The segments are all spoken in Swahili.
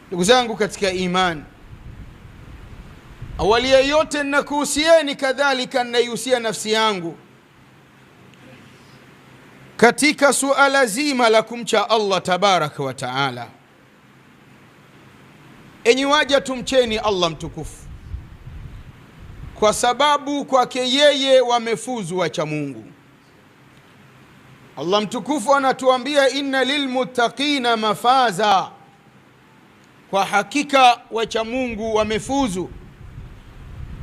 Ndugu zangu katika imani, awali ya yote ninakuhusieni, kadhalika ninaihusia nafsi yangu katika suala zima la kumcha Allah tabaraka wa taala. Enyi waja, tumcheni Allah mtukufu, kwa sababu kwake yeye wamefuzu wacha Mungu. Allah mtukufu anatuambia, inna lilmuttaqina mafaza, kwa hakika wacha Mungu wamefuzu.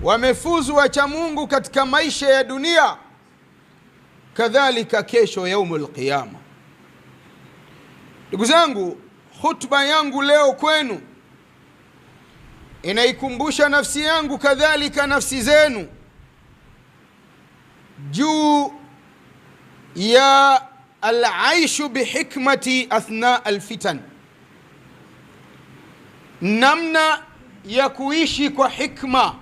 Wamefuzu wacha Mungu katika maisha ya dunia, kadhalika kesho yaumul qiyama. Ndugu zangu, khutba yangu leo kwenu inaikumbusha nafsi yangu kadhalika nafsi zenu juu ya al-aishu bihikmati athna alfitan, namna ya kuishi kwa hikma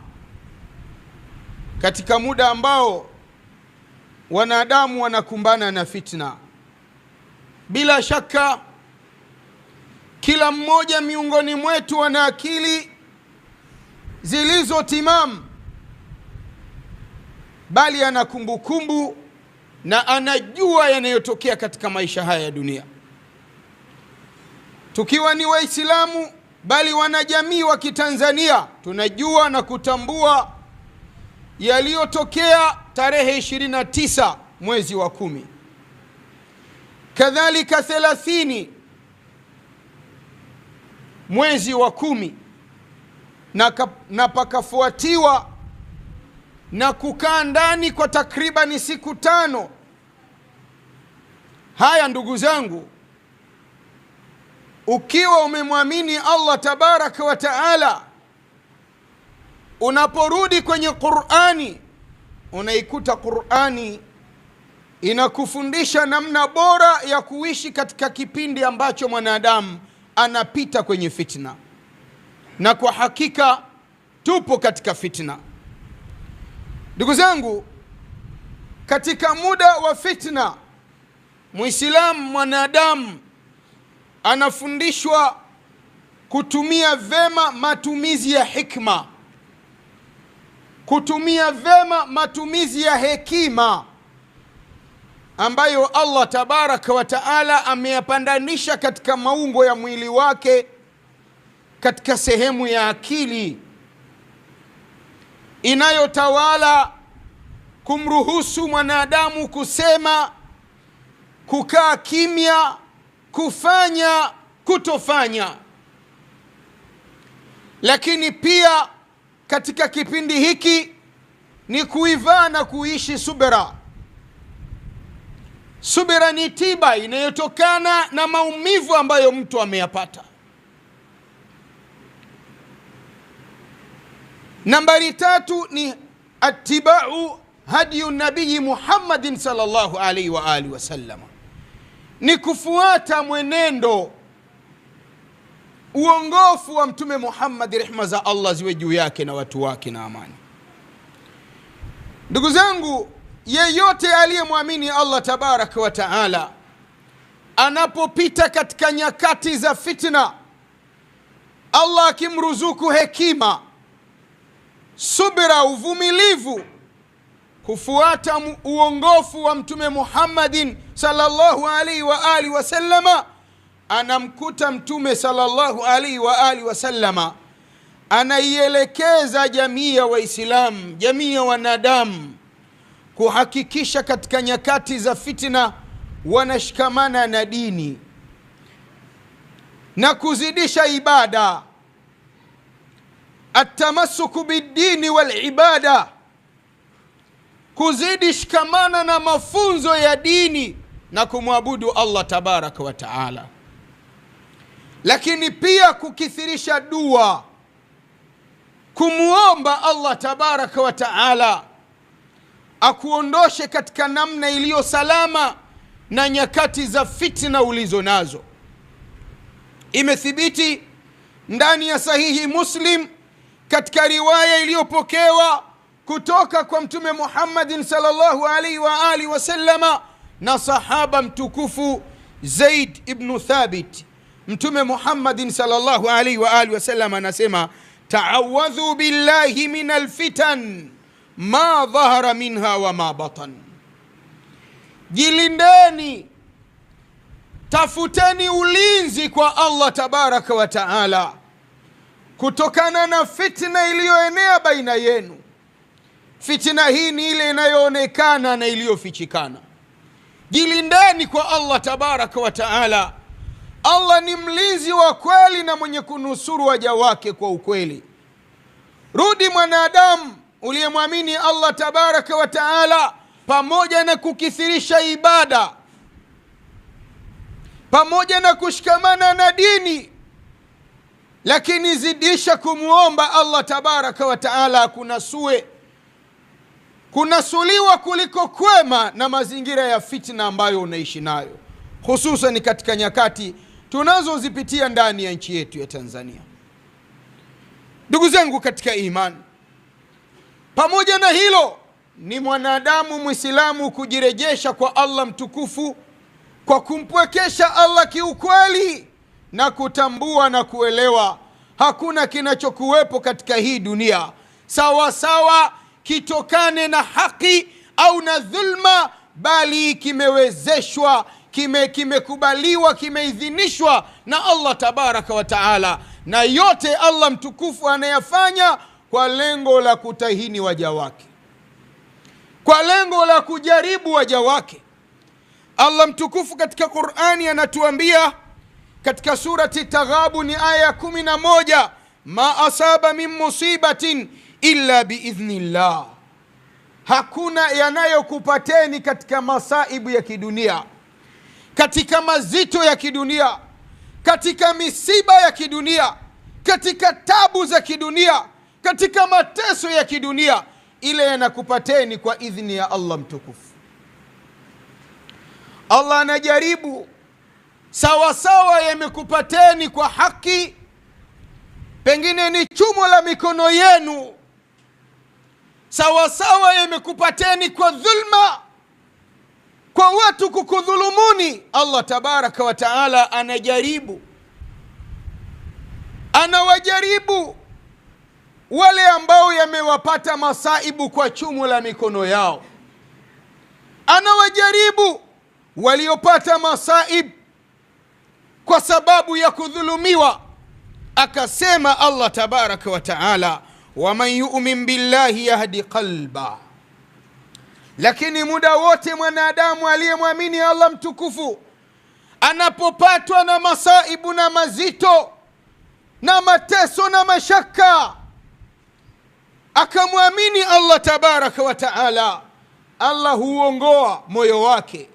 katika muda ambao wanadamu wanakumbana na fitna. Bila shaka kila mmoja miongoni mwetu ana akili zilizotimamu, bali ana kumbukumbu na anajua yanayotokea katika maisha haya ya dunia. Tukiwa ni Waislamu bali wanajamii wa Kitanzania, tunajua na kutambua yaliyotokea tarehe 29 mwezi wa 10, kadhalika 30 mwezi wa 10, na pakafuatiwa na kukaa ndani kwa takribani siku 5. Haya ndugu zangu, ukiwa umemwamini Allah tabaraka wa taala, unaporudi kwenye Qur'ani unaikuta Qur'ani inakufundisha namna bora ya kuishi katika kipindi ambacho mwanadamu anapita kwenye fitna. Na kwa hakika tupo katika fitna. Ndugu zangu, katika muda wa fitna, Muislamu mwanadamu anafundishwa kutumia vema matumizi ya hikma, kutumia vema matumizi ya hekima ambayo Allah tabaraka wa taala ameyapandanisha katika maungo ya mwili wake, katika sehemu ya akili inayotawala kumruhusu mwanadamu kusema, kukaa kimya, kufanya, kutofanya. Lakini pia katika kipindi hiki ni kuivaa na kuishi subira. Subira ni tiba inayotokana na maumivu ambayo mtu ameyapata. Nambari 3 ni attiba'u hadiyu nabii Muhammadin sallallahu alaihi wa alihi wasallam, ni kufuata mwenendo, uongofu wa Mtume Muhammad, rehma za Allah ziwe juu yake na watu wake na amani. Ndugu zangu, yeyote aliyemwamini Allah tabaraka wa taala anapopita katika nyakati za fitna, Allah akimruzuku hekima, subira, uvumilivu, kufuata uongofu wa Mtume Muhammadin sallallahu alaihi wa alihi wasallama, anamkuta Mtume sallallahu alaihi wa alihi wasallama anaielekeza jamii ya Waislamu, jamii ya wanadamu, kuhakikisha katika nyakati za fitna wanashikamana na dini na kuzidisha ibada. Atamassuku bidini wal ibada, kuzidi shikamana na mafunzo ya dini na kumwabudu Allah tabaraka wa taala. Lakini pia kukithirisha dua, kumuomba Allah tabaraka wa taala akuondoshe katika namna iliyo salama na nyakati za fitna ulizo nazo. Imethibiti ndani ya sahihi Muslim katika riwaya iliyopokewa kutoka kwa Mtume Muhammadin sallallahu alaihi wa alihi wasallama na sahaba mtukufu Zaid ibn Thabit Mtume Muhammadin sallallahu alaihi wa alihi wasallam anasema, ta'awadhu billahi min alfitan ma dhahara minha wa ma batan, jilindeni, tafuteni ulinzi kwa Allah tabaraka wa taala kutokana na fitna iliyoenea baina yenu. Fitna hii ni ile inayoonekana na iliyofichikana. Jilindeni kwa Allah tabaraka wa taala. Allah ni mlinzi wa kweli na mwenye kunusuru waja wake kwa ukweli. Rudi mwanadamu uliyemwamini Allah tabaraka wa taala, pamoja na kukithirisha ibada, pamoja na kushikamana na dini, lakini zidisha kumuomba Allah tabaraka wa taala kunasue, kunasuliwa kuliko kwema na mazingira ya fitna ambayo unaishi nayo, hususan katika nyakati tunazozipitia ndani ya nchi yetu ya Tanzania. Ndugu zangu katika imani, pamoja na hilo, ni mwanadamu Muislamu kujirejesha kwa Allah mtukufu kwa kumpwekesha Allah kiukweli na kutambua na kuelewa hakuna kinachokuwepo katika hii dunia sawa sawa kitokane na haki au na dhulma, bali kimewezeshwa, kimekubaliwa, kimeidhinishwa na Allah tabaraka wa taala, na yote Allah mtukufu anayafanya kwa lengo la kutahini waja wake, kwa lengo la kujaribu waja wake. Allah mtukufu katika Qur'ani anatuambia katika surati Taghabun aya 11, ma asaba min musibatin illa biidhnillah, hakuna yanayokupateni katika masaibu ya kidunia, katika mazito ya kidunia, katika misiba ya kidunia, katika tabu za kidunia, katika mateso ya kidunia, ile yanakupateni kwa idhni ya Allah mtukufu. Allah anajaribu sawa sawa yamekupateni kwa haki, pengine ni chumo la mikono yenu, sawa sawa yamekupateni kwa dhulma, kwa watu kukudhulumuni. Allah tabaraka wa taala anajaribu, anawajaribu wale ambao yamewapata masaibu kwa chumo la mikono yao, anawajaribu waliopata masaib kwa sababu ya kudhulumiwa. Akasema Allah tabaraka wa taala, waman yu'min billahi yahdi qalba, lakini muda wote mwanadamu aliyemwamini Allah mtukufu anapopatwa na masaibu na mazito na mateso na mashaka, akamwamini Allah tabaraka wa taala, Allah huongoa moyo wake,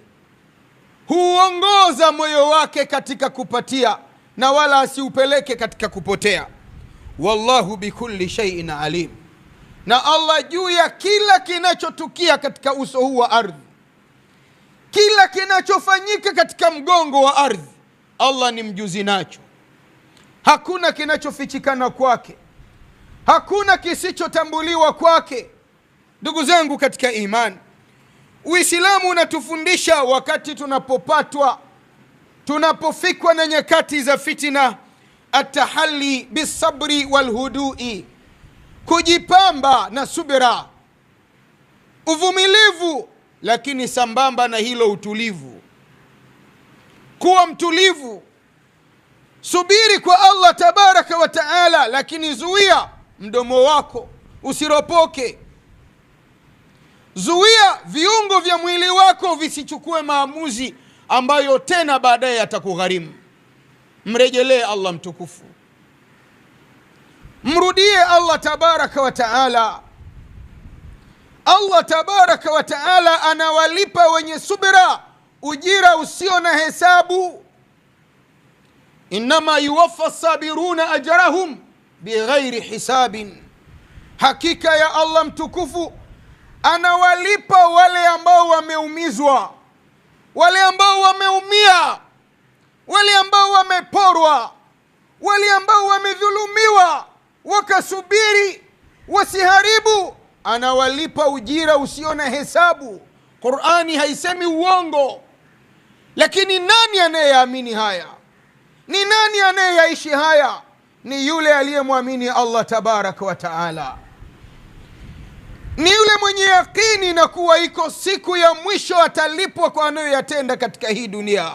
huongoza moyo wake katika kupatia na wala asiupeleke katika kupotea. Wallahu bikulli shay'in alim, na Allah juu ya kila kinachotukia katika uso huu wa ardhi, kila kinachofanyika katika mgongo wa ardhi, Allah ni mjuzi nacho. Hakuna kinachofichikana kwake, hakuna kisichotambuliwa kwake. Ndugu zangu katika imani, Uislamu unatufundisha wakati tunapopatwa, tunapofikwa na nyakati za fitina, atahalli bisabri walhudui, kujipamba na subira, uvumilivu, lakini sambamba na hilo utulivu. Kuwa mtulivu, subiri kwa Allah tabaraka wa taala, lakini zuia mdomo wako usiropoke, zuia viungo vya mwili wako visichukue maamuzi ambayo tena baadaye yatakugharimu. Mrejelee Allah mtukufu, mrudie Allah tabaraka wa taala. Allah tabaraka wa taala anawalipa wenye subira ujira usio na hesabu. Innama yuwaffa sabiruna ajrahum bighairi hisabin, hakika ya Allah mtukufu anawalipa wale ambao wameumizwa, wale ambao wameumia, wale ambao wameporwa, wale ambao wamedhulumiwa, wakasubiri wasiharibu, anawalipa ujira usio na hesabu. Qur'ani haisemi uongo, lakini nani anayeamini haya? Ni nani anayeyaishi haya? Ni yule aliyemwamini Allah tabaraka wa taala, ni yule mwenye yakini na kuwa iko siku ya mwisho atalipwa kwa anayoyatenda katika hii dunia.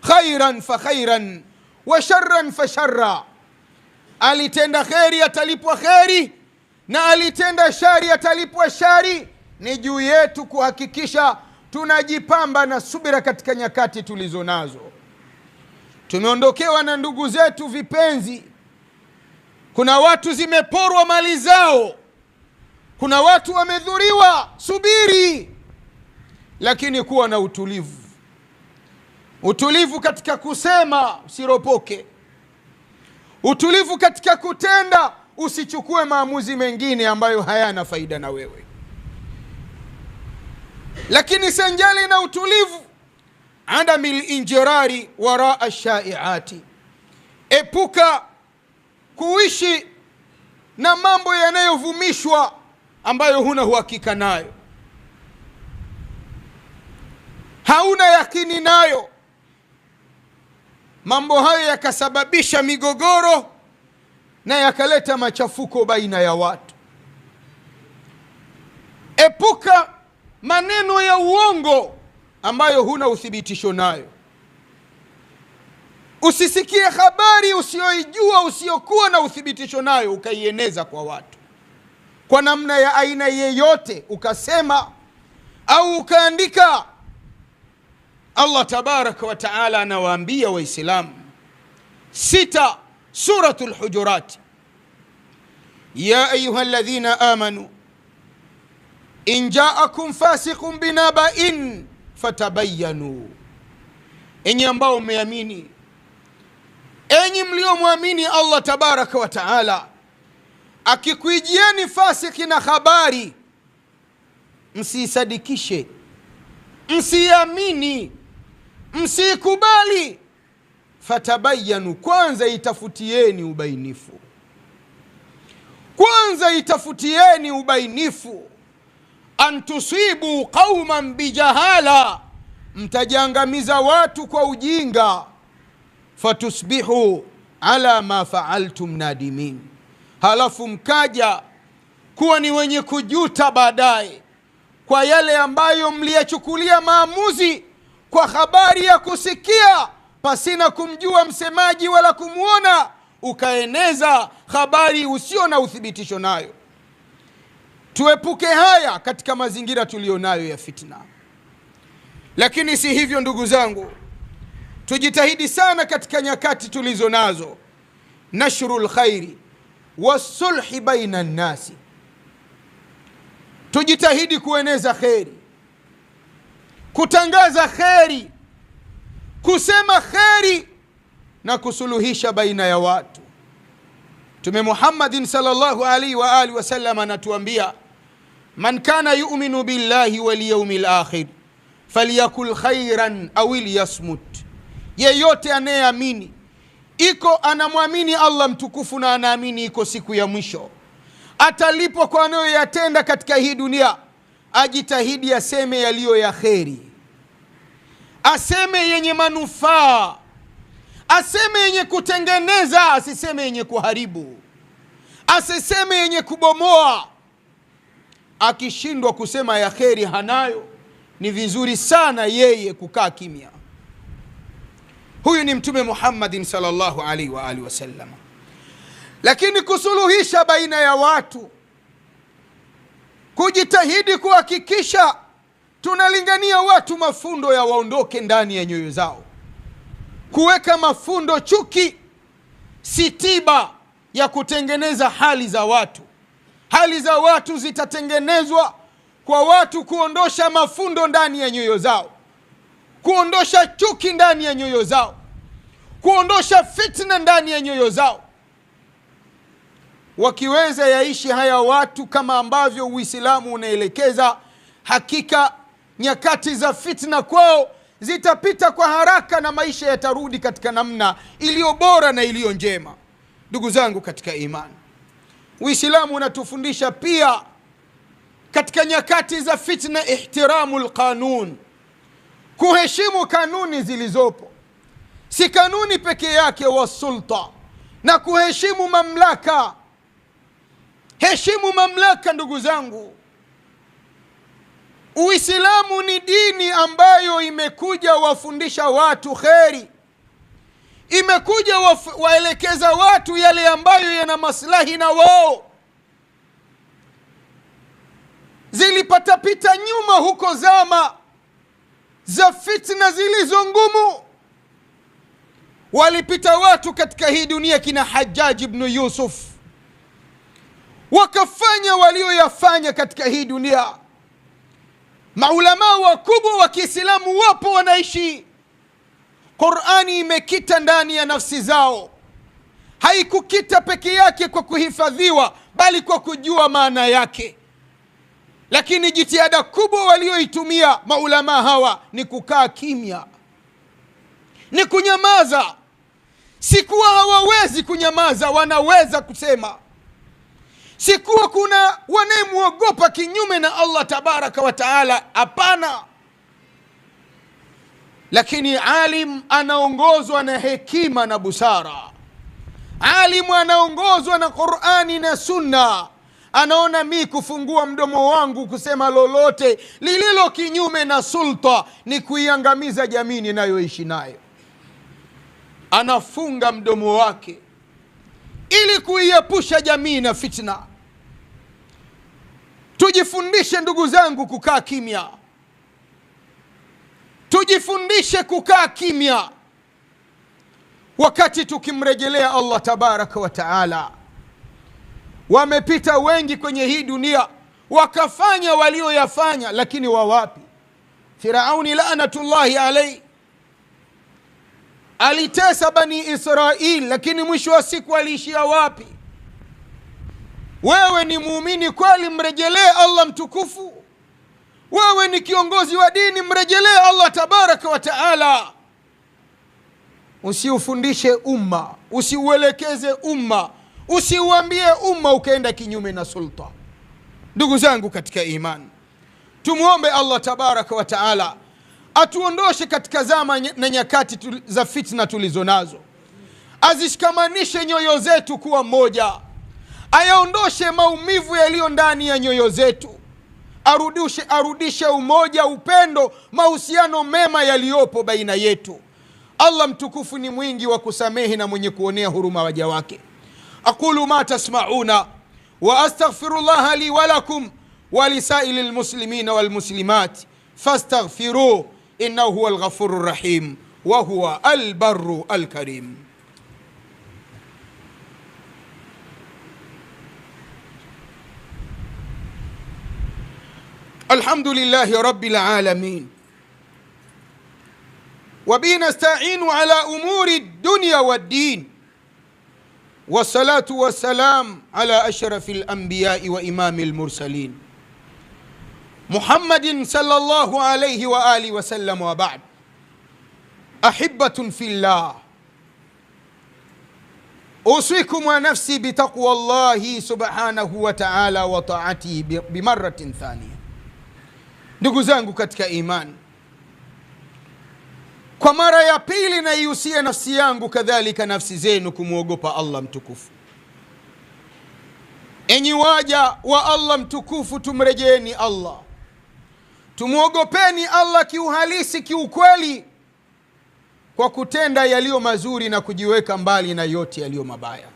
Khairan fa khairan wa sharran fa sharra, alitenda kheri atalipwa kheri, na alitenda shari atalipwa shari. Ni juu yetu kuhakikisha tunajipamba na subira katika nyakati tulizo nazo. Tumeondokewa na ndugu zetu vipenzi, kuna watu zimeporwa mali zao, kuna watu wamedhuriwa. Subiri, lakini kuwa na utulivu. Utulivu katika kusema, usiropoke. Utulivu katika kutenda, usichukue maamuzi mengine ambayo hayana faida na wewe. Lakini sanjali na utulivu, adamil injirari waraa shaiati, epuka kuishi na mambo yanayovumishwa ambayo huna uhakika nayo, hauna yakini nayo. Mambo hayo yakasababisha migogoro na yakaleta machafuko baina ya watu. Epuka maneno ya uongo ambayo huna uthibitisho nayo. Usisikie habari usioijua, usiokuwa na uthibitisho nayo, ukaieneza kwa watu kwa namna ya aina yeyote, ukasema au ukaandika. Allah tabaraka wa taala anawaambia Waislamu 6 Suratul Hujurat, ya ayuha alladhina amanu in jaakum fasiqun binaba'in fatabayyanu, enyi ambao mmeamini, enyi mliomwamini Allah tabaraka wa taala, akikuijieni fasiki na habari, msisadikishe, msiamini, msikubali. Fatabayyanu, kwanza itafutieni ubainifu, kwanza itafutieni ubainifu. Antusibu qauman bijahala, mtajangamiza watu kwa ujinga. Fatusbihu ala ma faaltum nadimin, halafu mkaja kuwa ni wenye kujuta baadaye kwa yale ambayo mliyachukulia maamuzi kwa habari ya kusikia pasina kumjua msemaji wala kumwona, ukaeneza habari usio na uthibitisho nayo. Tuepuke haya katika mazingira tulionayo ya fitna. Lakini si hivyo ndugu zangu, tujitahidi sana katika nyakati tulizo nazo, nashrul khairi wasulhi baina nnasi, tujitahidi kueneza kheri, kutangaza kheri, kusema kheri na kusuluhisha baina ya watu. Mtume Muhammadin sallallahu alaihi wa alihi wasallam anatuambia, man kana yu'minu billahi wal yawmil akhir falyakul khairan aw liyasmut, yeyote anayeamini iko anamwamini Allah mtukufu na anaamini iko siku ya mwisho, atalipwa kwa anayoyatenda katika hii dunia, ajitahidi aseme yaliyo ya kheri, aseme yenye manufaa, aseme yenye kutengeneza, asiseme yenye kuharibu, asiseme yenye kubomoa. Akishindwa kusema ya kheri hanayo, ni vizuri sana yeye kukaa kimya. Huyu ni Mtume Muhammadin sallallahu alaihi wa alihi wasallam. Lakini kusuluhisha baina ya watu, kujitahidi kuhakikisha tunalingania watu mafundo ya waondoke ndani ya nyoyo zao. Kuweka mafundo chuki si tiba ya kutengeneza hali za watu. Hali za watu zitatengenezwa kwa watu kuondosha mafundo ndani ya nyoyo zao, kuondosha chuki ndani ya nyoyo zao, kuondosha fitna ndani ya nyoyo zao. Wakiweza yaishi haya watu kama ambavyo Uislamu unaelekeza, hakika nyakati za fitna kwao zitapita kwa haraka na maisha yatarudi katika namna iliyo bora na iliyo njema. Ndugu zangu katika imani, Uislamu unatufundisha pia katika nyakati za fitna ihtiramul qanun, kuheshimu kanuni zilizopo. si kanuni peke yake, wa sulta, na kuheshimu mamlaka. Heshimu mamlaka ndugu zangu. Uislamu ni dini ambayo imekuja wafundisha watu kheri, imekuja waelekeza watu yale ambayo yana maslahi na wao. Zilipatapita nyuma huko zama za fitna zilizo ngumu, walipita watu katika hii dunia kina Hajjaj ibn Yusuf, wakafanya walioyafanya katika hii dunia. Maulama wakubwa wa Kiislamu wapo wanaishi. Qur'ani imekita ndani ya nafsi zao, haikukita peke yake kwa kuhifadhiwa, bali kwa kujua maana yake. Lakini jitihada kubwa walioitumia maulama hawa ni kukaa kimya, ni kunyamaza. Sikuwa hawawezi kunyamaza, wanaweza kusema. Sikuwa kuna wanayemuogopa kinyume na Allah tabaraka wa taala, hapana. Lakini alim anaongozwa na hekima na busara. Alimu anaongozwa na Qur'ani na Sunna. Anaona mi kufungua mdomo wangu kusema lolote lililo kinyume na sulta ni kuiangamiza jamii ninayoishi nayo. Anafunga mdomo wake ili kuiepusha jamii na fitna. Tujifundishe ndugu zangu kukaa kimya. Tujifundishe kukaa kimya wakati tukimrejelea Allah tabaraka wa taala. Wamepita wengi kwenye hii dunia wakafanya walioyafanya, lakini wawapi? Firauni laanatullahi alayhi alitesa bani Israil, lakini mwisho wa siku aliishia wapi? Wewe ni muumini kweli, mrejelee Allah mtukufu. Wewe ni kiongozi wa dini, mrejelee Allah tabaraka wa taala. Usiufundishe umma, usiuelekeze umma, usiuambie umma ukaenda kinyume na sulta. Ndugu zangu katika imani, tumuombe Allah tabaraka wa taala atuondoshe katika zama na nyakati za fitna tulizo nazo, azishikamanishe nyoyo zetu kuwa moja, ayaondoshe maumivu yaliyo ndani ya nyoyo zetu, arudishe umoja, upendo, mahusiano mema yaliyopo baina yetu. Allah mtukufu ni mwingi wa kusamehe na mwenye kuonea huruma waja wake. Aqulu ma tasma'una wa astaghfirullaha li wa lakum wa lisailil muslimina wal muslimat fastaghfiruhu innahu huwal ghafurur rahim wa huwa al barru al karim. Alhamdulillahi rabbil alamin wa bihi nasta'inu ala umuri dunya wad din, wassalatu wassalam ala ashrafil anbiya'i wa imamil mursalin Muhammadin sallallahu alayhi wa alihi wa sallam, wa ba'd. Ahibbatun fillah, usikum wa nafsi bitaqwa Allahi subhanahu wa ta'ala wa ta'atihi bimarratin thaniya. Ndugu zangu katika imani, kwa mara ya pili naihusia nafsi yangu kadhalika nafsi zenu kumwogopa Allah mtukufu. Enyi waja wa Allah mtukufu, tumrejeeni Allah, tumuogopeni Allah kiuhalisi, kiukweli, kwa kutenda yaliyo mazuri na kujiweka mbali na yote yaliyo mabaya.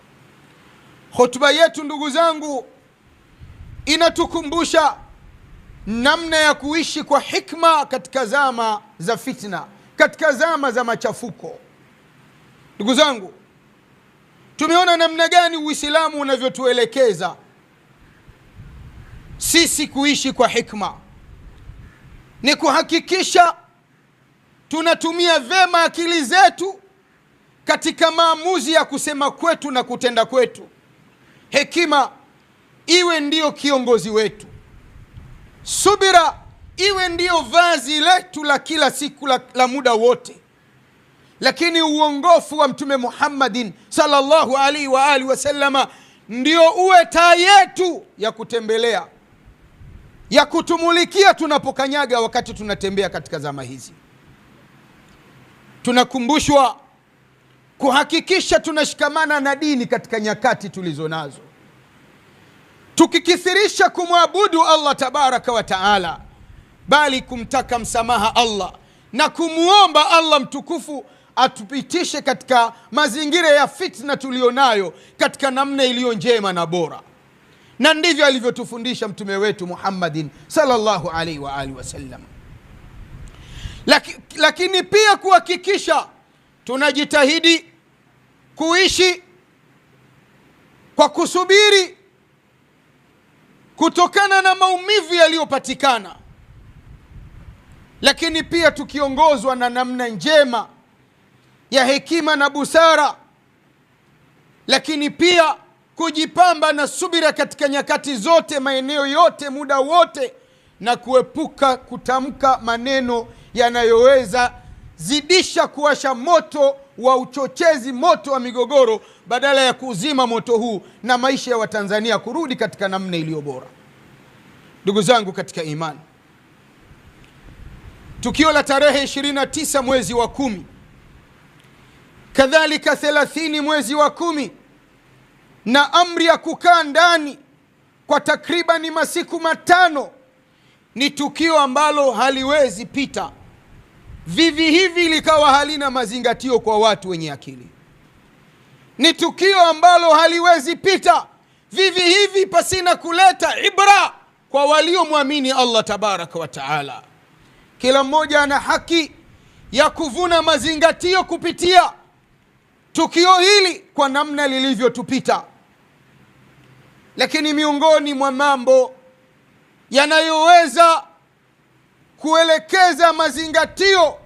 Hotuba yetu ndugu zangu inatukumbusha namna ya kuishi kwa hikma katika zama za fitna, katika zama za machafuko. Ndugu zangu, tumeona namna gani Uislamu unavyotuelekeza sisi kuishi kwa hikma. Ni kuhakikisha tunatumia vema akili zetu katika maamuzi ya kusema kwetu na kutenda kwetu. Hekima iwe ndiyo kiongozi wetu, subira iwe ndiyo vazi letu la kila siku, la muda wote. Lakini uongofu wa Mtume Muhammadin sallallahu alaihi wa alihi wasallama ndio uwe taa yetu ya kutembelea, ya kutumulikia tunapokanyaga wakati tunatembea katika zama hizi. Tunakumbushwa kuhakikisha tunashikamana na dini katika nyakati tulizo nazo, tukikithirisha kumwabudu Allah tabaraka wa taala, bali kumtaka msamaha Allah na kumuomba Allah mtukufu atupitishe katika mazingira ya fitna tulionayo katika namna iliyo njema na bora. Na ndivyo alivyotufundisha mtume wetu Muhammadin sallallahu alaihi wa alihi wasallam. Lakini pia kuhakikisha tunajitahidi kuishi kwa kusubiri kutokana na maumivu yaliyopatikana, lakini pia tukiongozwa na namna njema ya hekima na busara, lakini pia kujipamba na subira katika nyakati zote, maeneo yote, muda wote, na kuepuka kutamka maneno yanayoweza zidisha kuwasha moto wa uchochezi, moto wa migogoro, badala ya kuzima moto huu na maisha ya Watanzania kurudi katika namna iliyo bora. Ndugu zangu katika imani, tukio la tarehe 29 mwezi wa 10, kadhalika 30 mwezi wa 10, na amri ya kukaa ndani kwa takribani masiku 5, ni tukio ambalo haliwezi pita vivi hivi likawa halina mazingatio kwa watu wenye akili. Ni tukio ambalo haliwezi pita vivi hivi pasina kuleta ibra kwa waliomwamini Allah tabaraka wa taala. Kila mmoja ana haki ya kuvuna mazingatio kupitia tukio hili kwa namna lilivyotupita. Lakini miongoni mwa mambo yanayoweza kuelekeza mazingatio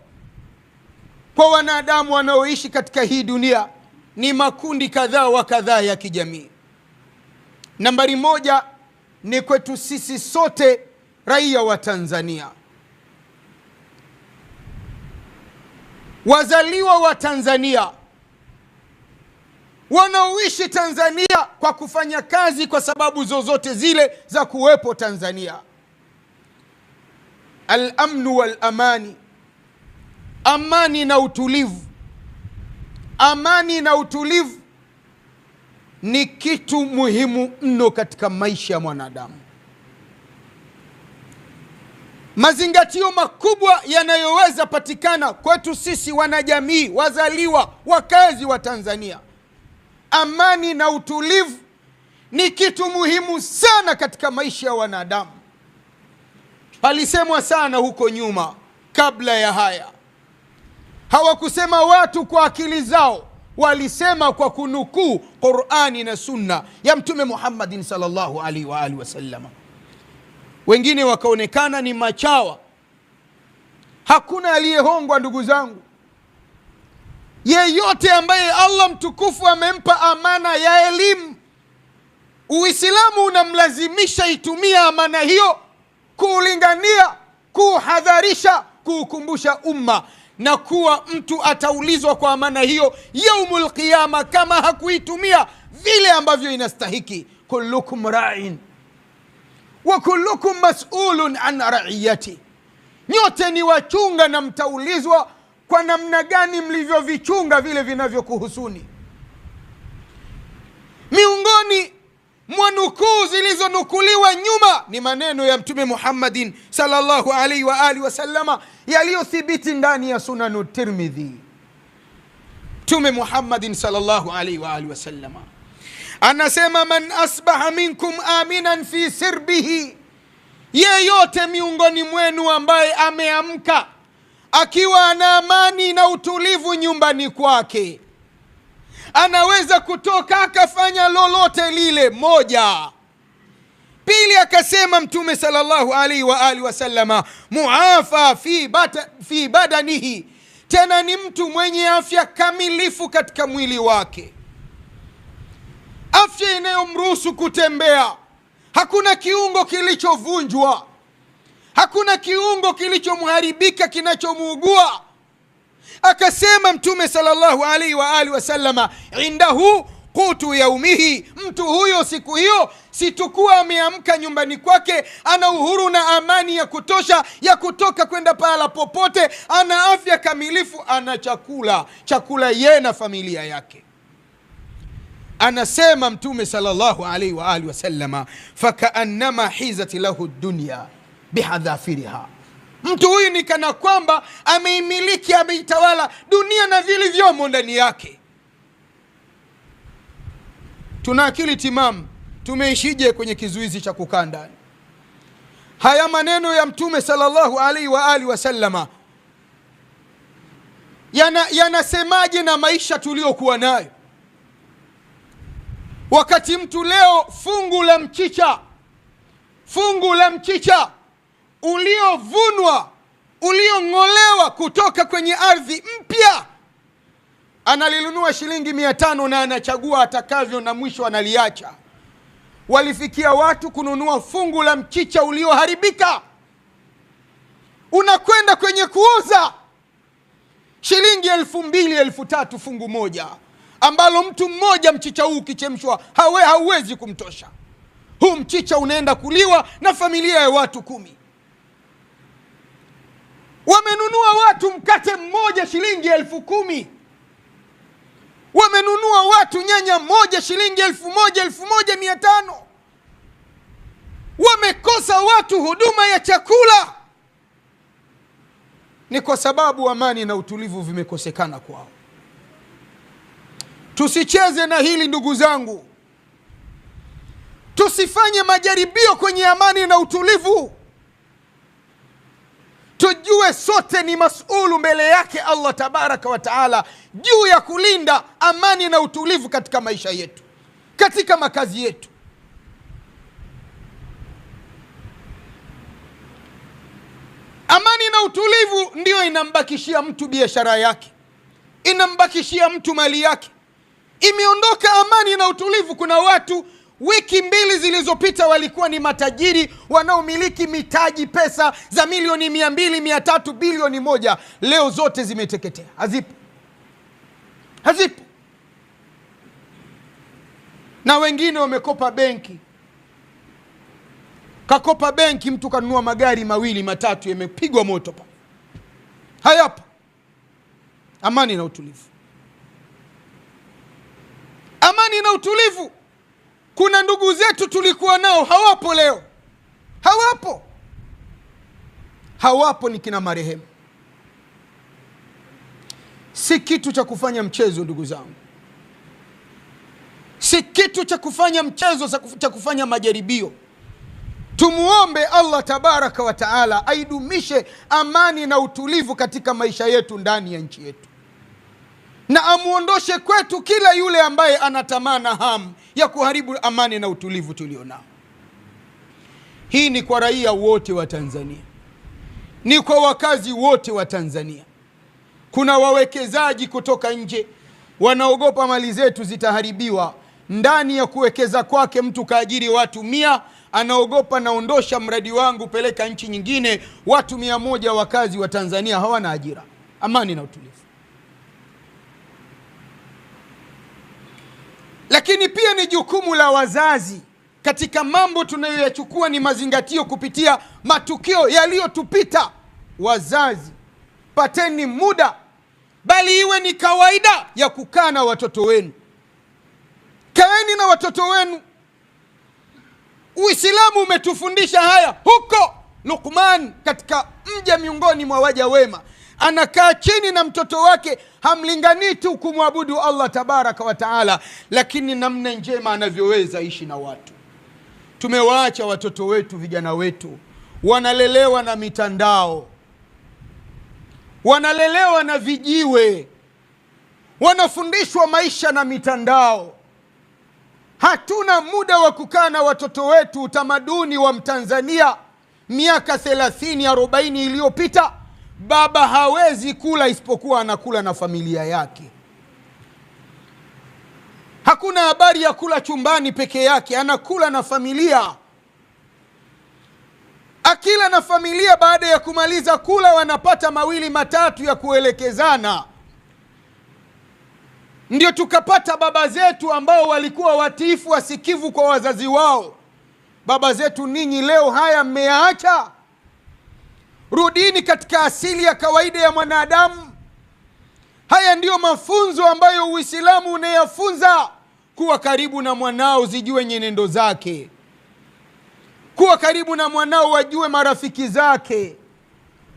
kwa wanadamu wanaoishi katika hii dunia ni makundi kadhaa wa kadhaa ya kijamii. Nambari 1 ni kwetu sisi sote raia wa Tanzania, wazaliwa wa Tanzania, wanaoishi Tanzania kwa kufanya kazi kwa sababu zozote zile za kuwepo Tanzania. Al-amnu wal-amani, amani na utulivu. Amani na utulivu ni kitu muhimu mno katika maisha ya mwanadamu. Mazingatio makubwa yanayoweza patikana kwetu sisi wanajamii, wazaliwa, wakazi wa Tanzania, amani na utulivu ni kitu muhimu sana katika maisha ya wanadamu. Palisemwa sana huko nyuma, kabla ya haya. Hawakusema watu kwa akili zao, walisema kwa kunukuu Qur'ani na Sunna ya Mtume Muhammadin sallallahu alaihi wa alihi wasallam. Wengine wakaonekana ni machawa. Hakuna aliyehongwa ndugu zangu. Yeyote ambaye Allah mtukufu amempa amana ya elimu, Uislamu unamlazimisha itumie amana hiyo kuulingania, kuhadharisha, kuukumbusha umma, na kuwa mtu ataulizwa kwa amana hiyo yaumul qiyama kama hakuitumia vile ambavyo inastahiki. Kullukum ra'in wa kullukum mas'ulun an ra'iyati, nyote ni wachunga na mtaulizwa kwa namna gani mlivyovichunga vile vinavyokuhusuni. Miongoni mwa nukuu zilizonukuliwa nyuma ni maneno ya Mtume Muhammadin sallallahu alaihi wa alihi wasallama yaliyothibiti ndani ya Sunanu Tirmidhi. Mtume Muhammadin sallallahu alaihi wa alihi wasallama anasema, man asbaha minkum aminan fi sirbihi, yeyote miongoni mwenu ambaye ameamka akiwa ana amani na utulivu nyumbani kwake, anaweza kutoka akafanya lolote lile. 1. Pili, akasema Mtume sallallahu alaihi wa alihi wasallama, muafa fi badanihi, tena ni mtu mwenye afya kamilifu katika mwili wake, afya inayomruhusu kutembea, hakuna kiungo kilichovunjwa, hakuna kiungo kilichomharibika kinachomuugua. Akasema Mtume sallallahu alaihi wa alihi wasallama, indahu qutu yaumihi mtu huyo siku hiyo situkuwa ameamka nyumbani kwake ana uhuru na amani ya kutosha ya kutoka kwenda pahala popote, ana afya kamilifu, ana chakula yeye na familia yake. Anasema Mtume sallallahu alaihi wa alihi wasallama, fakaannama hizat lahu dunya bihadhafiriha, mtu huyu ni kana kwamba ameimiliki, ameitawala dunia na vilivyomo ndani yake. Tuna akili timamu, tumeishije kwenye kizuizi cha kukaa ndani? Haya maneno ya Mtume sallallahu alaihi wa alihi wasallama yanasemaje na maisha tuliokuwa nayo? Wakati mtu leo fungu la mchicha uliovunwa, uliong'olewa kutoka kwenye ardhi mpya, analinunua shilingi 500 na anachagua atakavyo na mwisho analiacha. Walifikia watu kununua fungu la mchicha ulioharibika, unakwenda kwenye kuuza shilingi 2,000 3,000 fungu moja, ambalo mtu mmoja mchicha huu ukichemshwa hauwezi kumtosha. Huu mchicha unaenda kuliwa na familia ya watu 10. Wamenunua watu mkate mmoja shilingi 10,000. Wamenunua watu nyanya moja shilingi 1,000, 1,500. Wamekosa watu huduma ya chakula. Ni kwa sababu amani na utulivu vimekosekana kwao. Tusicheze na hili ndugu zangu, tusifanye majaribio kwenye amani na utulivu. Tujue sote ni mas'ulu mbele yake Allah tabaraka wa taala juu ya kulinda amani na utulivu katika maisha yetu, katika makazi yetu. Amani na utulivu ndio inambakishia mtu biashara yake, inambakishia mtu mali yake. Imeondoka amani na utulivu, kuna watu wiki 2 zilizopita walikuwa ni matajiri wanaomiliki mitaji, pesa za milioni 200, 300, bilioni 1, leo zote zimeteketea, hazipo. Na wengine wamekopa benki, kakopa benki, mtu kanunua magari 2 matatu, yamepigwa moto pa, hayapo amani na utulivu. Amani na utulivu, kuna ndugu zetu tulikuwa nao hawapo leo, hawapo, ni kina marehemu. Si kitu cha kufanya mchezo ndugu zangu, si kitu cha kufanya mchezo, cha kufanya majaribio. Tumuombe Allah tabaraka wa taala aidumishe amani na utulivu katika maisha yetu ndani ya nchi yetu, na amuondoshe kwetu kila yule ambaye anatamana hamu ya kuharibu amani na utulivu tulionao. Hii ni kwa raia wote wa Tanzania, ni kwa wakazi wote wa Tanzania. Kuna wawekezaji kutoka nje wanaogopa mali zetu zitaharibiwa. Ndani ya kuwekeza kwake mtu kaajiri watu 100, anaogopa naondosha mradi wangu peleka nchi nyingine, watu 100 wakazi wa Tanzania hawana ajira. Amani na utulivu. Lakini pia ni jukumu la wazazi katika mambo tunayoyachukua ni mazingatio kupitia matukio yaliyotupita. Wazazi, pateni muda, bali iwe ni kawaida ya kukaa na watoto wenu. Kaeni na watoto wenu. Uislamu umetufundisha haya. Huko Luqman, katika mja miongoni mwa waja wema, anakaa chini na mtoto wake, hamlinganii tu kumwabudu Allah tabaraka wa taala, lakini namna njema anavyoweza ishi na watu. Tumewaacha watoto wetu, vijana wetu wanalelewa na mitandao, wanalelewa na vijiwe, wanafundishwa maisha na mitandao. Hatuna muda wa kukaa na watoto wetu. Utamaduni wa Mtanzania miaka 30, 40 iliyopita, baba hawezi kula isipokuwa anakula na familia yake. Hakuna habari ya kula chumbani peke yake, anakula na familia. Akila na familia, baada ya kumaliza kula wanapata 2 matatu ya kuelekezana. Ndio tukapata baba zetu ambao walikuwa watiifu, wasikivu kwa wazazi wao. Baba zetu ninyi leo haya mmeyaacha. Rudini katika asili ya kawaida ya mwanadamu. Haya ndiyo mafunzo ambayo Uislamu unayafunza. Kuwa karibu na mwanao, zijue nyenendo zake. Kuwa karibu na mwanao, wajue marafiki zake.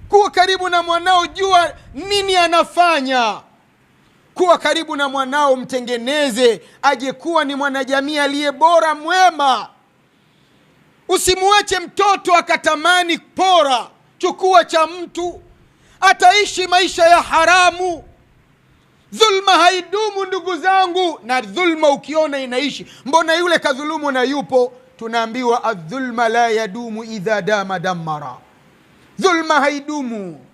Kuwa karibu na mwanao, jua nini anafanya. Kuwa karibu na mwanao, mtengeneze aje kuwa ni mwanajamii aliye bora, mwema. Usimuache mtoto akatamani pora. Chukua cha mtu, ataishi maisha ya haramu. Dhulma haidumu ndugu zangu, na dhulma ukiona inaishi, mbona yule kadhulumu na yupo? Tunaambiwa adh-dhulma la yadumu idha dama damara. Dhulma haidumu,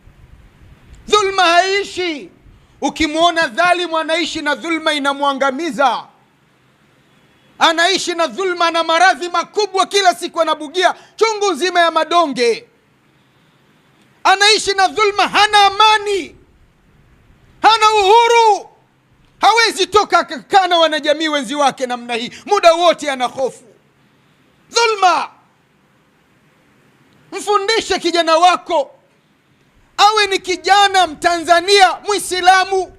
dhulma haishi. Ukimwona dhalimu anaishi na dhulma inamwangamiza, anaishi na dhulma na maradhi makubwa, kila siku anabugia chungu nzima ya madonge. Anaishi na dhulma, hana amani, hana uhuru, hawezi toka akakaa na wanajamii wenzi wake namna hii, muda wote ana hofu. Dhulma. Mfundishe kijana wako awe ni kijana Mtanzania Muislamu,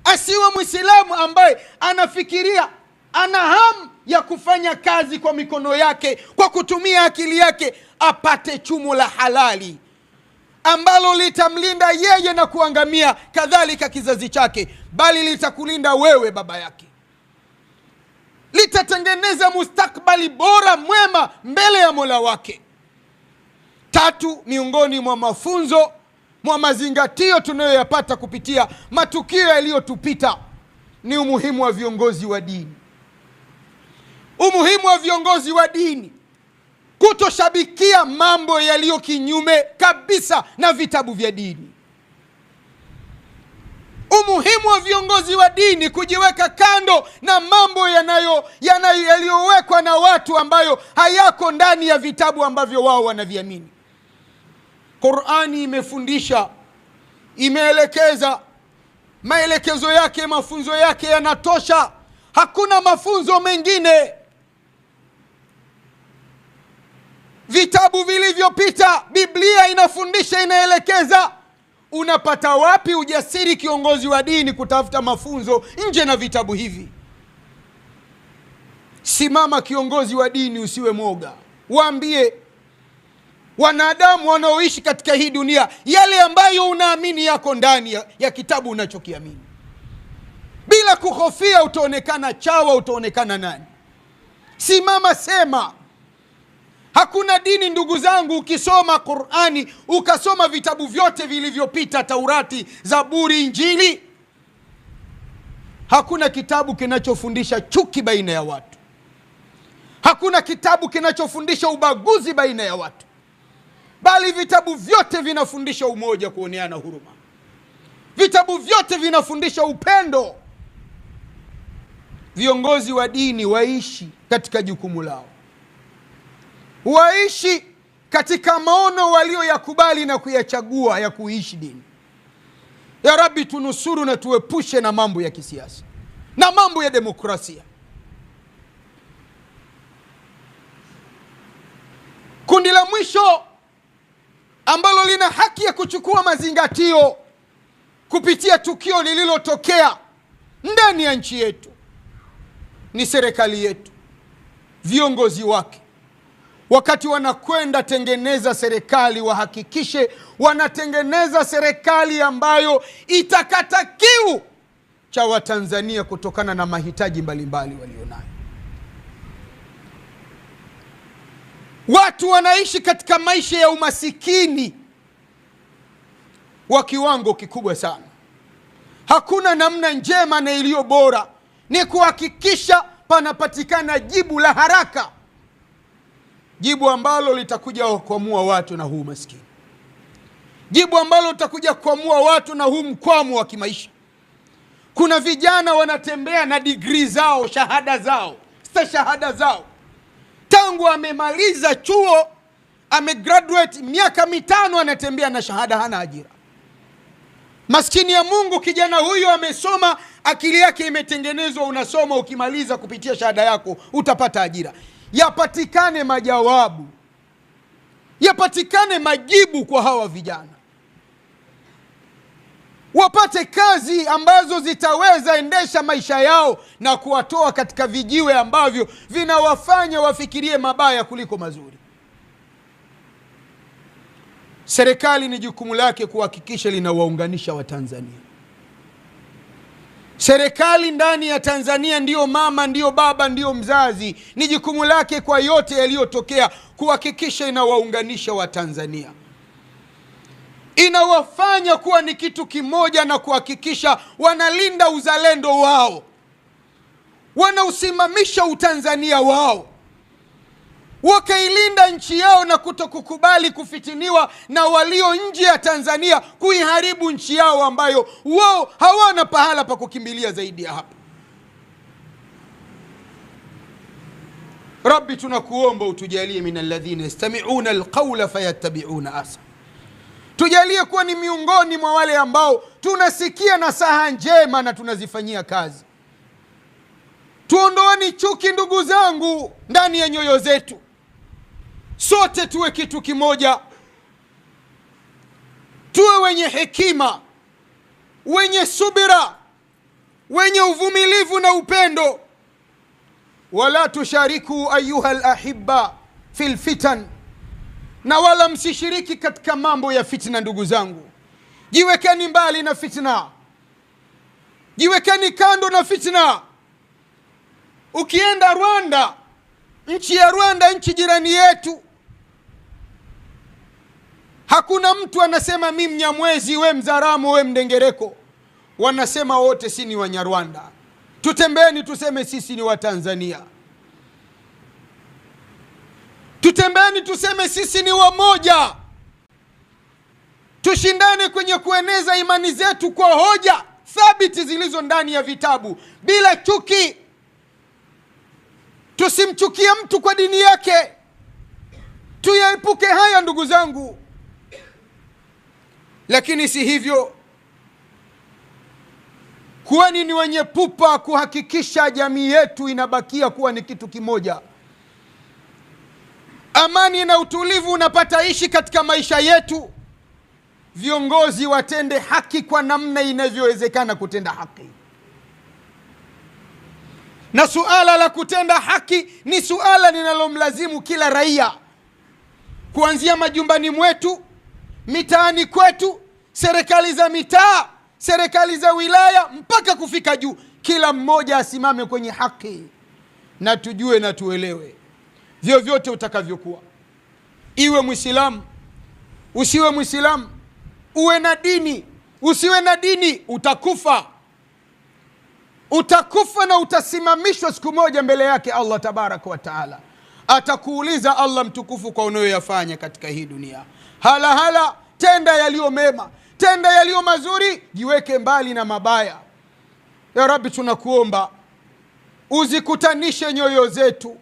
asiwe Muislamu ambaye anafikiria, ana hamu ya kufanya kazi kwa mikono yake, kwa kutumia akili yake, apate chumo la halali ambalo litamlinda yeye na kuangamia kadhalika kizazi chake, bali litakulinda wewe baba yake, litatengeneza mustakbali bora mwema mbele ya Mola wake. 3, miongoni mwa mafunzo, mwa mazingatio tunayoyapata kupitia matukio yaliyotupita, ni umuhimu wa viongozi wa dini. Umuhimu wa viongozi wa dini kutoshabikia mambo yaliyo kinyume kabisa na vitabu vya dini. Umuhimu wa viongozi wa dini kujiweka kando na mambo yaliyowekwa na watu ambayo hayako ndani ya vitabu ambavyo wao wanaviamini. Qur'ani imefundisha, imeelekeza, maelekezo yake, mafunzo yake yanatosha. Hakuna mafunzo mengine. Vitabu vilivyopita, Biblia inafundisha, inaelekeza. Unapata wapi ujasiri kiongozi wa dini kutafuta mafunzo nje na vitabu hivi? Simama kiongozi wa dini, usiwe mwoga. Waambie wanadamu wanaoishi katika hii dunia yale ambayo unaamini yako ndani ya kitabu unachokiamini. Bila kuhofia utaonekana chawa, utaonekana nani. Simama, sema. Hakuna dini ndugu zangu, ukisoma Qur'ani, ukasoma vitabu vyote vilivyopita, Taurati, Zaburi, Injili, hakuna kitabu kinachofundisha chuki baina ya watu. Hakuna kitabu kinachofundisha ubaguzi baina ya watu, bali vitabu vyote vinafundisha umoja, kuoneana huruma. Vitabu vyote vinafundisha upendo. Viongozi wa dini waishi katika jukumu lao, waishi katika maono walioyakubali na kuyachagua ya kuishi dini. Ya Rabbi, tunusuru na tuepushe na mambo ya kisiasa na mambo ya demokrasia. Kundi la mwisho ambalo lina haki ya kuchukua mazingatio kupitia tukio lililotokea ndani ya nchi yetu ni serikali yetu, viongozi wake. Wakati wanakwenda tengeneza serikali, wahakikishe wanatengeneza serikali ambayo itakata kiu cha Watanzania kutokana na mahitaji mbalimbali walionayo. Watu wanaishi katika maisha ya umasikini wa kiwango kikubwa sana. Hakuna namna njema na iliyo bora ni kuhakikisha panapatikana jibu la haraka, jibu ambalo litakuja kuamua watu na huu maskini, jibu ambalo litakuja kuamua watu na huu mkwamo wa kimaisha. Kuna vijana wanatembea na degree zao, shahada zao, stashahada zao, tangu amemaliza chuo, amegraduate miaka 5, anatembea na shahada, hana ajira. Maskini ya Mungu, kijana huyu amesoma, akili yake imetengenezwa, unasoma, ukimaliza kupitia shahada yako utapata ajira. Yapatikane majawabu, yapatikane majibu kwa hawa vijana, wapate kazi ambazo zitaweza endesha maisha yao na kuwatoa katika vijiwe ambavyo vinawafanya wafikirie mabaya kuliko mazuri. Serikali ni jukumu lake kuhakikisha linawaunganisha Watanzania. Serikali ndani ya Tanzania ndiyo mama, ndiyo baba, ndiyo mzazi. Ni jukumu lake kwa yote yaliyotokea kuhakikisha inawaunganisha Watanzania, inawafanya kuwa ni kitu kimoja, na kuhakikisha wanalinda uzalendo wao, wanausimamisha utanzania wao, wakailinda nchi yao na kutokukubali kufitiniwa na walio nje ya Tanzania kuiharibu nchi yao ambayo wao hawana pahala pa kukimbilia zaidi ya hapa. Rabbi, tunakuomba utujalie min alladhina yastami'una alqawla fayattabi'una ahsana. Tujalie kuwa ni miongoni mwa wale ambao tunasikia nasaha njema na tunazifanyia kazi. Tuondoeni chuki, ndugu zangu, ndani ya nyoyo zetu. Sote tuwe kitu kimoja, tuwe wenye hekima, wenye subira, wenye uvumilivu na upendo. Wala tushariku ayuha alahibba fil fitan, na wala msishiriki katika mambo ya fitna. Ndugu zangu, jiwekeni mbali na fitna, jiwekeni kando na fitna. Ukienda Rwanda, nchi ya Rwanda, nchi jirani yetu, hakuna mtu anasema mimi Mnyamwezi, we Mzaramo, we Mdengereko. Wanasema wote si ni Wanyarwanda. Tutembeni tuseme sisi ni Watanzania. Tutembeni tuseme sisi ni wamoja. Tushindane kwenye kueneza imani zetu kwa hoja thabiti zilizo ndani ya vitabu, bila chuki. Tusimchukie mtu kwa dini yake. Tuyaepuke haya, ndugu zangu. Lakini si hivyo, kuweni ni wenye pupa kuhakikisha jamii yetu inabakia kuwa ni kitu kimoja. Amani na utulivu unapata ishi katika maisha yetu. Viongozi watende haki kwa namna inavyowezekana kutenda haki. Na suala la kutenda haki ni suala linalomlazimu kila raia, kuanzia majumbani mwetu, mitaani kwetu, serikali za mitaa, serikali za wilaya, mpaka kufika juu. Kila mmoja asimame kwenye haki, na tujue na tuelewe, vyovyote utakavyokuwa, iwe Muislamu, usiwe Muislamu, uwe na dini, usiwe na dini, utakufa. Utakufa na utasimamishwa siku moja mbele yake Allah tabaraka wa taala. Atakuuliza Allah mtukufu kwa unayoyafanya katika hii dunia. Hala, tenda yaliyo mema, tenda yaliyo mazuri, jiweke mbali na mabaya. Ya Rabbi, tunakuomba uzikutanishe nyoyo zetu,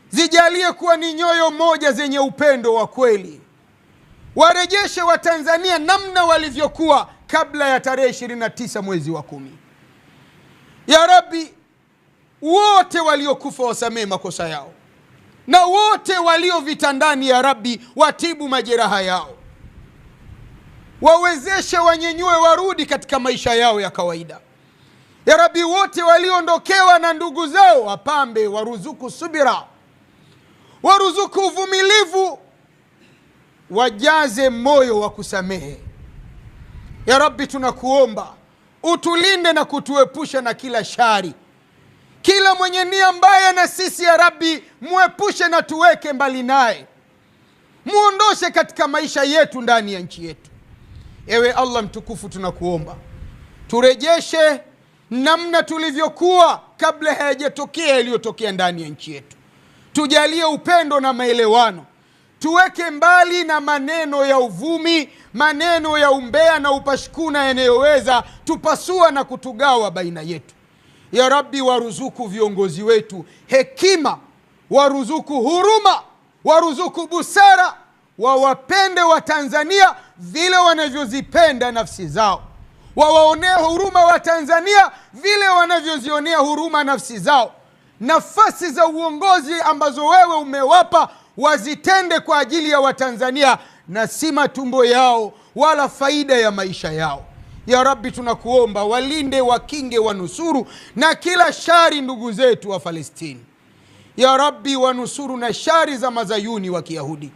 zijalie kuwa ni nyoyo moja zenye upendo wa kweli. Warejeshe Watanzania namna walivyokuwa kabla ya tarehe 29 mwezi wa 10. Ya Rabbi, wote waliokufa wasamee makosa yao, na wote walio vitandani, ya Rabbi, watibu majeraha yao, wawezeshe, wanyenyue, warudi katika maisha yao ya kawaida. Ya Rabbi, wote waliondokewa na ndugu zao, wapambe, waruzuku subira, waruzuku uvumilivu, wajaze moyo wa kusamehe. Ya Rabbi, tunakuomba utulinde na kutuepusha na kila shari. Kila mwenye nia mbaya na sisi, ya Rabbi, muepushe na tuweke mbali naye, muondoshe katika maisha yetu, ndani ya nchi yetu. Ewe Allah mtukufu, tunakuomba turejeshe namna tulivyokuwa kabla hayajatokea yaliyotokea ndani ya nchi yetu. Tujalie upendo na maelewano, tuweke mbali na maneno ya uvumi, maneno ya umbea na upashkuna yanayoweza tupasua na kutugawa baina yetu. Ya Rabbi, waruzuku viongozi wetu hekima, waruzuku huruma, waruzuku busara, wawapende wa Tanzania vile wanavyozipenda nafsi zao. wawaonee huruma wa Tanzania vile wanavyozionea huruma nafsi zao. Nafasi za uongozi ambazo wewe umewapa wazitende kwa ajili ya Watanzania na si matumbo yao wala faida ya maisha yao. Ya Rabbi, tunakuomba walinde, wakinge, wanusuru na kila shari ndugu zetu wa Palestina. Ya Rabbi, wanusuru na shari za mazayuni wa Kiyahudi.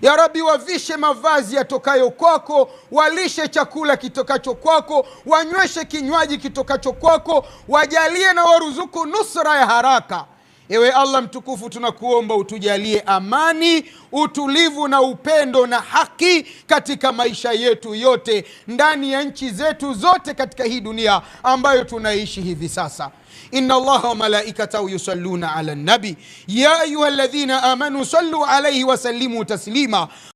Ya Rabbi, wavishe mavazi yatokayo kwako, walishe chakula kitokacho kwako, wanyweshe kinywaji kitokacho kwako, wajalie na waruzuku nusra ya haraka. Ewe Allah mtukufu, tunakuomba utujalie amani, utulivu na upendo na haki katika maisha yetu yote, ndani ya nchi zetu zote katika hii dunia ambayo tunaishi hivi sasa. Inna Allaha wa malaikatahu yusalluna ala nabi ya ayuha alladhina amanu sallu alayhi wa sallimu taslima.